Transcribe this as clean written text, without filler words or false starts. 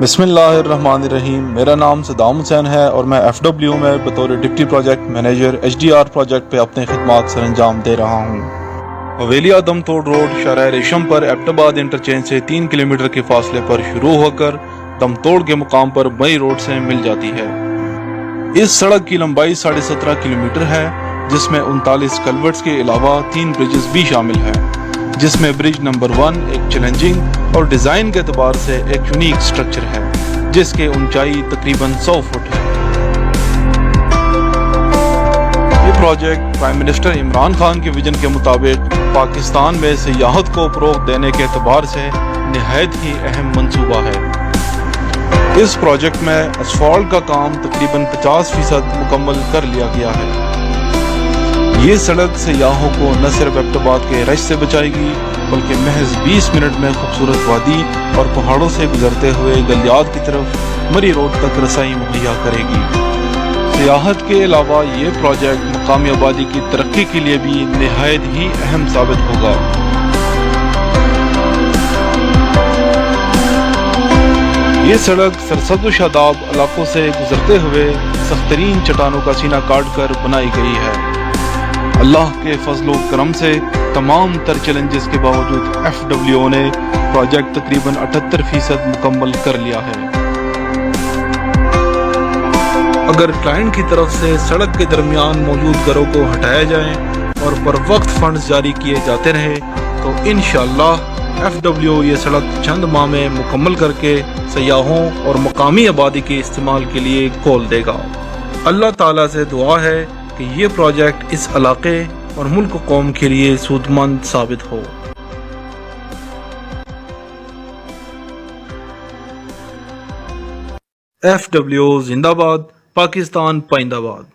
बिस्मिल्लाहिर्रहमानिर्रहीम। मेरा नाम सदाम हुसैन है और मैं FW में बतौर deputy project manager HDR project पे अपने खिदमात सर अंजाम दे रहा हूँ। हवेलिया दमतोड़ रोड शाहराह रेशम पर एबटाबाद इंटरचेंज से 3 किलोमीटर के फासले पर शुरू होकर दमतोड़ के मुकाम पर मई रोड से मिल जाती है। इस सड़क की लंबाई 17.5 किलोमीटर है, जिसमें 39 कलवर्ट्स के अलावा 3 ब्रिजेस भी शामिल हैं, जिसमें ब्रिज नंबर 1 एक चैलेंजिंग और डिज़ाइन के एतबार से एक यूनिक स्ट्रक्चर है, जिसके ऊंचाई तकरीबन 100 फुट है। ये project prime minister Imran Khan के विजन के मुताबिक पाकिस्तान में सियाहत को फ़रोग़ देने के एतबार से निहायत ही अहम मंसूबा है। इस प्रोजेक्ट में असफाल्ट का काम तकरीबन 50% मुकम्मल कर लिया गया है। ये सड़क सयाहों को न सिर्फ एबटाबाद के रश से बचाएगी, बल्कि महज 20 मिनट में खूबसूरत वादी और पहाड़ों से गुजरते हुए गलियात की तरफ मरी रोड तक रसाई मुहैया करेगी। सियाहत के अलावा ये प्रोजेक्ट मकामी आबादी की तरक्की के लिए भी निहायत ही अहम साबित होगा। ये सड़क सरसब्ज़ व शादाब इलाकों से गुजरते हुए सख्तरीन चट्टानों का सीना काट कर बनाई गई है। अल्लाह के फजलो करम से तमाम तर चैलेंजेस के बावजूद FW ने प्रोजेक्ट तकरीबन 78% मुकम्मल कर लिया है। अगर क्लाइंट की तरफ से सड़क के दरमियान मौजूद घरों को हटाया जाए और पर वक्त फंड्स जारी किए जाते रहे तो इंशाअल्लाह FW ये सड़क चंद माह में मुकम्मल करके सयाहों और मकामी आबादी के इस्तेमाल के लिए खोल देगा। अल्लाह ताला से दुआ है कि ये प्रोजेक्ट इस इलाके और मुल्क कौम के लिए सूदमंद साबित हो। FW जिंदाबाद, पाकिस्तान पाइंदाबाद।